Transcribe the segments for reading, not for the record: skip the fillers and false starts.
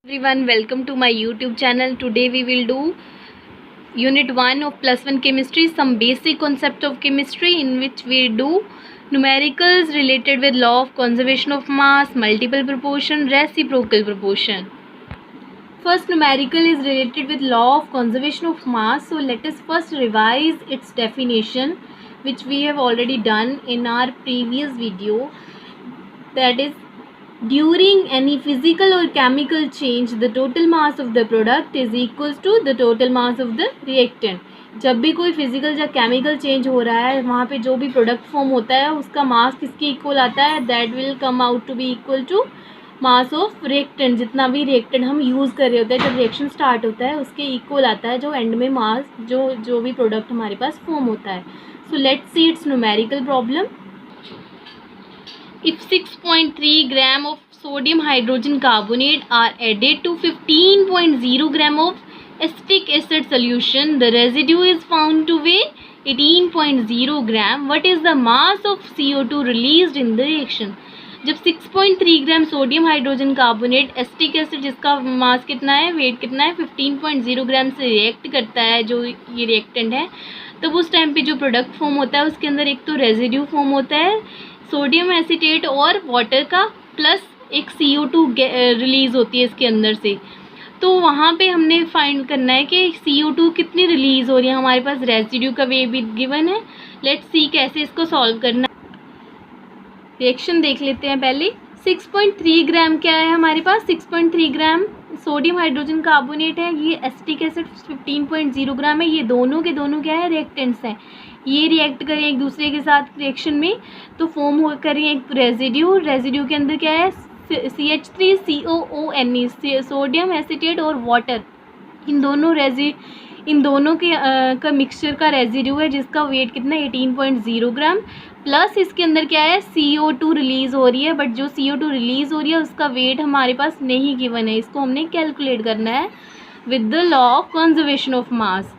Everyone, welcome to my YouTube channel. Today we will do unit 1 of +1 chemistry, some basic concept of chemistry, in which we do numericals related with law of conservation of mass, multiple proportion, reciprocal proportion. First numerical is related with law of conservation of mass. So let us first revise its definition, which we have already done in our previous video. That is, during any physical or chemical change, the total mass of the product is equals to the total mass of the reactant. जब भी कोई physical या chemical change हो रहा है, वहाँ पे जो भी प्रोडक्ट फॉर्म होता है उसका मास किसके इक्वल आता है? That will come out to be equal to mass of reactant. जितना भी रिएक्टेंट हम यूज़ कर रहे होते हैं, जब रिएक्शन स्टार्ट होता है उसके इक्वल आता है जो एंड में मास जो भी प्रोडक्ट हमारे पास फॉर्म होता है. So let's see it's numerical problem. If 6.3 gram of sodium hydrogen carbonate are added to 15.0 gram of acetic acid solution, the residue is found to weigh 18.0 gram. What is the mass of CO2 released in the reaction? जब 6.3 gram sodium hydrogen carbonate acetic acid, जिसका मास कितना है, wait कितना है, 15.0 ग्राम से react करता है, जो ये रिएक्टेंट है, तब उस टाइम पे जो प्रोडक्ट फॉर्म होता है उसके अंदर एक तो रेजिड्यू फॉर्म होता है सोडियम एसीटेट और वाटर का, प्लस एक CO2 रिलीज़ होती है इसके अंदर से. तो वहाँ पे हमने फाइंड करना है कि CO2 कितनी रिलीज़ हो रही है. हमारे पास रेजिड्यू का वे भी गिवन है. लेट्स सी कैसे इसको सॉल्व करना. रिएक्शन देख लेते हैं पहले. 6.3 ग्राम क्या है हमारे पास? 6.3 ग्राम सोडियम हाइड्रोजन कार्बोनेट है. ये एसिटिक एसिड 15.0 ग्राम है. ये दोनों के दोनों क्या है? रिएक्टेंट्स हैं. ये रिएक्ट करें एक दूसरे के साथ रिएक्शन में तो फॉर्म हो करें एक रेजिड्यू. रेजिड्यू के अंदर क्या है? CH3COONE, सोडियम एसीटेट और वाटर. इन दोनों के का मिक्सचर का रेजिड्यू है, जिसका वेट कितना है? 18.0 ग्राम. प्लस इसके अंदर क्या है? CO2 रिलीज़ हो रही है, बट जो CO2 रिलीज़ हो रही है उसका वेट हमारे पास नहीं गिवन है. इसको हमने कैलकुलेट करना है with the law of conservation of मास.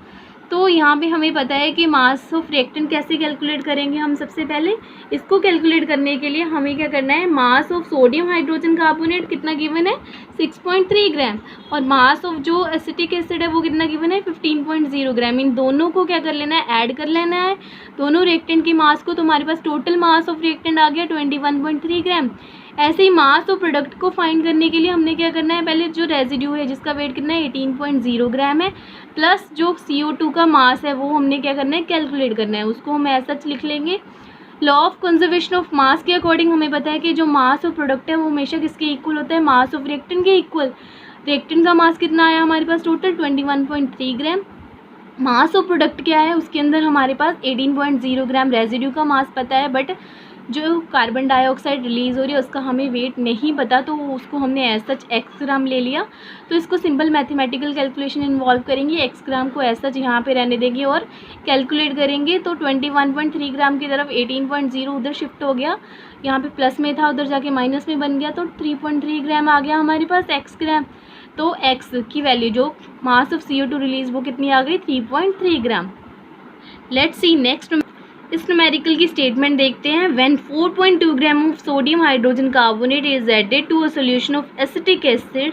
तो यहाँ पे हमें पता है कि मास ऑफ रिएक्टेंट कैसे कैलकुलेट करेंगे हम. सबसे पहले इसको कैलकुलेट करने के लिए हमें क्या करना है? Mass of sodium hydrogen carbonate कितना गिवन है? 6.3 ग्राम. और मास ऑफ जो एसिटिक एसिड है वो कितना गिवन है? 15.0 ग्राम. इन दोनों को क्या कर लेना है? ऐड कर लेना है दोनों रिएक्टेंट की मास को. तो हमारे पास टोटल मास ऑफ रिएक्टेंट आ गया 21.3 ग्राम. ऐसे ही मास ऑफ प्रोडक्ट को फाइंड करने के लिए हमने क्या करना है? पहले जो रेजिड्यू है जिसका वेट कितना है? 18.0 ग्राम है, प्लस जो CO2 का मास है वो हमने क्या करना है? कैलकुलेट करना है. उसको हम ऐसा लिख लेंगे. लॉ ऑफ कंजर्वेशन ऑफ मास के अकॉर्डिंग हमें पता है कि जो मास ऑफ प्रोडक्ट है वो हमेशा किसके इक्वल होता है? मास ऑफ रिएक्टेंट के इक्वल. रिएक्टेंट का मास कितना आया हमारे पास? Total 21.3 gram. Mass of product क्या है? उसके अंदर हमारे पास 18.0 ग्राम रेजिड्यू का मास पता है, बट जो कार्बन डाइऑक्साइड रिलीज़ हो रही है उसका हमें वेट नहीं पता, तो उसको हमने एज सच x ग्राम ले लिया. तो इसको सिंपल मैथमेटिकल कैलकुलेशन इन्वॉल्व करेंगे. x ग्राम को एज सच यहाँ पे रहने देंगे और कैलकुलेट करेंगे. तो 21.3 ग्राम की तरफ 18.0 उधर शिफ्ट हो गया. यहाँ पे प्लस में था, उधर जाके माइनस में बन गया. तो 3.3 ग्राम आ गया हमारे पास x ग्राम. तो x की वैल्यू जो मास ऑफ CO2 रिलीज़ वो कितनी आ गई? 3.3 ग्राम. Let's see next. इस न्यूमेरिकल की स्टेटमेंट देखते हैं. When 4.2 gram of sodium hydrogen carbonate is added to a solution of acetic acid,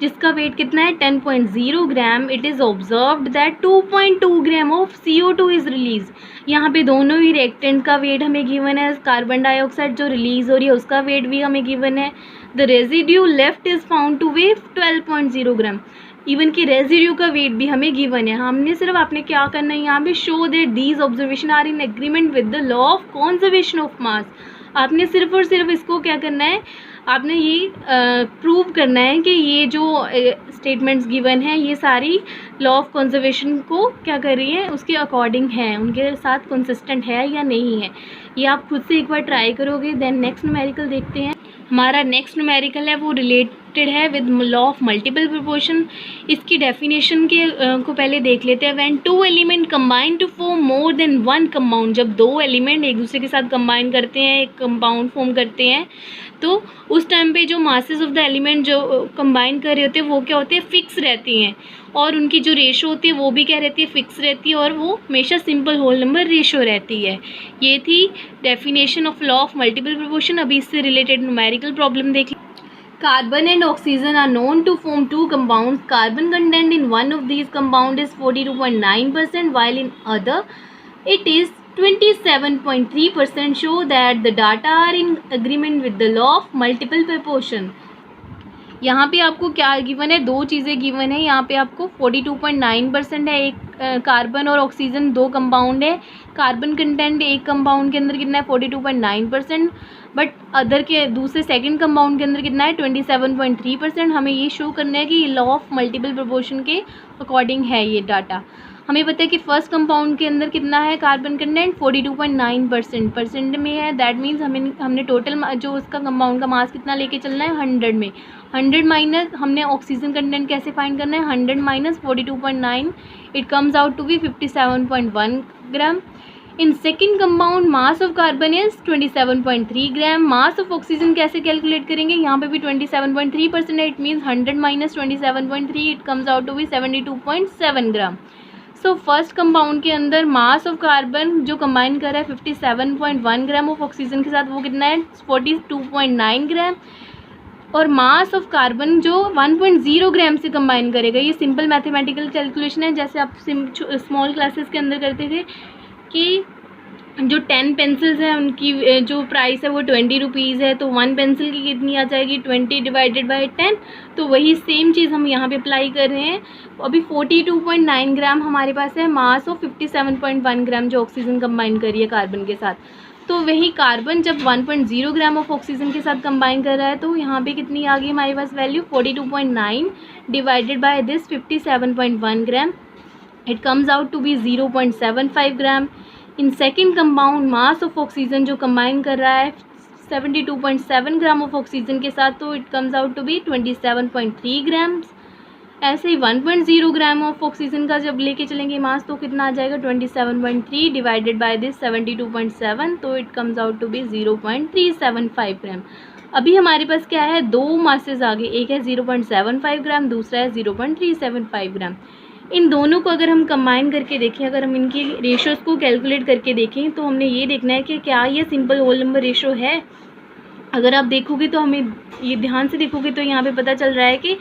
जिसका वेट कितना है? 10.0 gram, it is observed that 2.2 gram of CO2 is release. यहाँ पे दोनों ही रिएक्टेंट का वेट हमें गिवन है. कार्बन डाइऑक्साइड जो रिलीज़ हो रही है उसका वेट भी हमें गिवन है. The residue left is found two way 12.0 gram. Even कि रेजिड्यू का वेट भी हमें गिवन है. हमने सिर्फ आपने क्या करना है यहाँ पे? Show that these observation are in agreement with the law of conservation of mass. आपने सिर्फ और सिर्फ इसको क्या करना है? आपने ये प्रूव करना है कि ये जो स्टेटमेंट्स गिवन है ये सारी लॉ ऑफ कंजर्वेशन को क्या कर रही है? उसके अकॉर्डिंग है, उनके साथ कंसिस्टेंट है या नहीं है. ये आप खुद से एक बार ट्राई करोगे. देन नेक्स्ट न्यूमेरिकल देखते हैं. हमारा नेक्स्ट न्यूमेरिकल है वो रिलेटेड है with law of multiple proportion. इसकी डेफिनेशन के को पहले देख लेते हैं. When two element combine to form more than one compound, जब दो एलिमेंट एक दूसरे के साथ कंबाइन करते हैं, एक कंपाउंड फॉर्म करते हैं, तो उस टाइम पे जो मासेस ऑफ द एलिमेंट जो कंबाइन कर रहे होते हैं वो क्या होते हैं? फिक्स रहती हैं. और उनकी जो रेशो होती है वो भी क्या रहती है? फिक्स रहती है. और वो हमेशा सिंपल होल नंबर रेशो रहती है. ये थी definition of law of multiple proportion. अभी इससे रिलेटेड न्यूमेरिकल प्रॉब्लम देख. Carbon and oxygen are known to form two compounds. Carbon content in one of these compounds is 42.9%, while in other it is 27.3%. Show that the data are in agreement with the law of multiple proportion. यहाँ पे आपको क्या given है, दो चीज़ें given है। यहाँ पे आपको 42.9% है, एक कार्बन और ऑक्सीजन दो कंपाउंड है। कार्बन कंटेंट एक कंपाउंड के अंदर कितना है 42.9%, बट अदर के दूसरे सेकंड कंपाउंड के अंदर कितना है 27.3%। हमें ये शो करना है कि लॉ ऑफ मल्टीपल प्रोपोर्शन के अकॉर्डिंग है ये डाटा। हमें पता है कि फर्स्ट कंपाउंड के अंदर कितना है कार्बन कंटेंट 42.9% परसेंट में है। दैट मीन्स हमने टोटल जो उसका कंपाउंड का मास कितना लेके चलना है 100 में। 100 माइनस हमने ऑक्सीजन कंटेंट कैसे फाइंड करना है, 100 minus 42.9, it comes out to be 57.1 gram. In second compound mass of carbon is 27.3 gram. Mass of oxygen कैसे कैलकुलेट करेंगे, यहाँ पे भी 27.3% है, it means 100 minus 27.3, it comes out to be 72.7 gram. So first compound के अंदर mass of carbon जो combine कर रहा है 57.1 ग्राम ऑफ ऑक्सीजन के साथ, वो कितना है 42.9 ग्राम। और मास ऑफ कार्बन जो 1.0 ग्राम से कंबाइन करेगा। ये सिंपल मैथमेटिकल कैलकुलेशन है, जैसे आप स्मॉल क्लासेस के अंदर करते थे कि जो 10 पेंसिल्स हैं उनकी जो प्राइस है वो 20 रुपीज़ है, तो 1 पेंसिल की कितनी आ जाएगी 20 डिवाइडेड बाय 10। तो वही सेम चीज़ हम यहाँ पे अप्लाई कर रहे हैं। अभी 42.9 ग्राम हमारे पास है मास ऑफ 57.1 ग्राम जो ऑक्सीजन कंबाइन करी है कार्बन के साथ। तो वही कार्बन जब 1.0 ग्राम ऑफ ऑक्सीजन के साथ कंबाइन कर रहा है, तो यहाँ पे कितनी आ गई हमारे पास value 42.9 divided by this 57.1 gram, it comes out to be 0.75 gram. In second compound mass of oxygen जो कंबाइन कर रहा है 72.7 ग्राम ऑफ ऑक्सीजन के साथ, तो it comes out to be 27.3 grams. ऐसे ही 1.0 ग्राम ऑफ ऑक्सीजन का जब लेके चलेंगे मास, तो कितना आ जाएगा 27.3 डिवाइडेड बाय दिस 72.7, तो it comes out to be 0.375 gram. अभी हमारे पास क्या है, दो मासेस आ गए, एक है 0.75 ग्राम, दूसरा है 0.375 ग्राम। इन दोनों को अगर हम कंबाइन करके देखें, अगर हम इनकी रेशोज़ को कैलकुलेट करके देखें, तो हमने ये देखना है कि क्या ये सिंपल होल नंबर रेशो है। अगर आप देखोगे तो हमें ये दैन से देखोगे तो यहाँ पे पता चल रहा है कि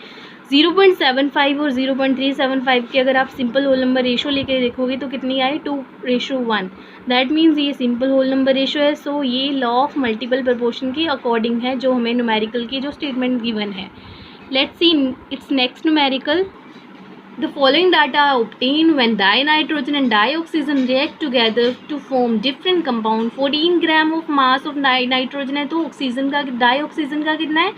0.75 और 0.375 की अगर आप सिंपल होल नंबर रेशो लेके देखोगे तो कितनी आई 2:1। दैट मीन्स ये सिंपल होल नंबर रेशो है। सो ये लॉ ऑफ मल्टीपल प्रपोर्शन की अकॉर्डिंग है जो हमें न्यूमेरिकल की जो स्टेटमेंट गिवन है। Let's see it's next numerical. The following data are obtained when dinitrogen and dioxygen react together to form different compound। 14 gram of mass of nitrogen है, तो oxygen का डाईऑक्सीजन का कितना है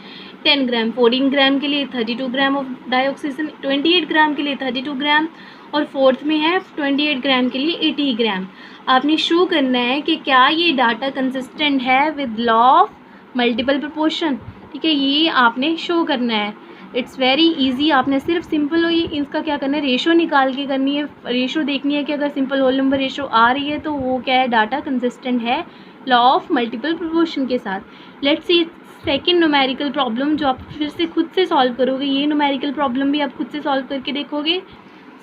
10 ग्राम। 14 ग्राम के लिए 32 ग्राम ऑफ डाईऑक्सीजन, 28 ग्राम के लिए 32 ग्राम, और फोर्थ में है 28 ग्राम के लिए 80 ग्राम। आपने शो करना है कि क्या ये डाटा कंसिस्टेंट है with law of multiple proportion. ठीक है, ये आपने शो करना है। It's very easy. आपने सिर्फ सिंपल हो इसका क्या करना है, रेशो निकाल के करनी है। रेशो देखनी है कि अगर सिंपल होल नंबर रेशो आ रही है तो वो क्या है, डाटा कंसिस्टेंट है लॉ ऑफ मल्टीपल प्रोपोर्शन के साथ। Let's see second numerical problem जो आप फिर से खुद से सॉल्व करोगे। ये न्यूमेरिकल प्रॉब्लम भी आप खुद से सॉल्व करके देखोगे।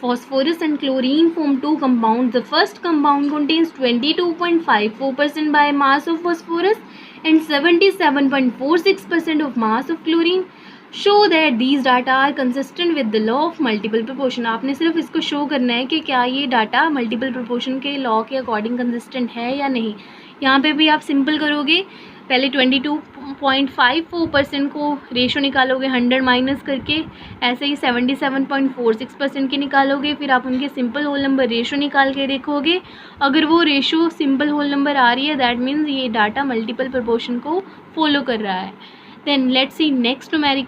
Phosphorus and chlorine form two compounds. The first compound contains 22.54% by mass of phosphorus and 77.46% of mass of chlorine. Show that these data are consistent with the law of multiple proportion। आपने सिर्फ इसको show करना है कि क्या ये data multiple proportion के law के अकॉर्डिंग कंसिस्टेंट है या नहीं। यहाँ पे भी आप सिंपल करोगे, पहले 22.54% को रेशो निकालोगे 100 माइनस करके, ऐसे ही 77.46% की निकालोगे, फिर आप उनके सिंपल होल नंबर रेशो निकाल के देखोगे। अगर वो रेशो सिंपल होल नंबर आ रही है दैट मीन्स ये डाटा मल्टीपल प्रोपोर्शन को फॉलो कर रहा है। Then let's see next numerical.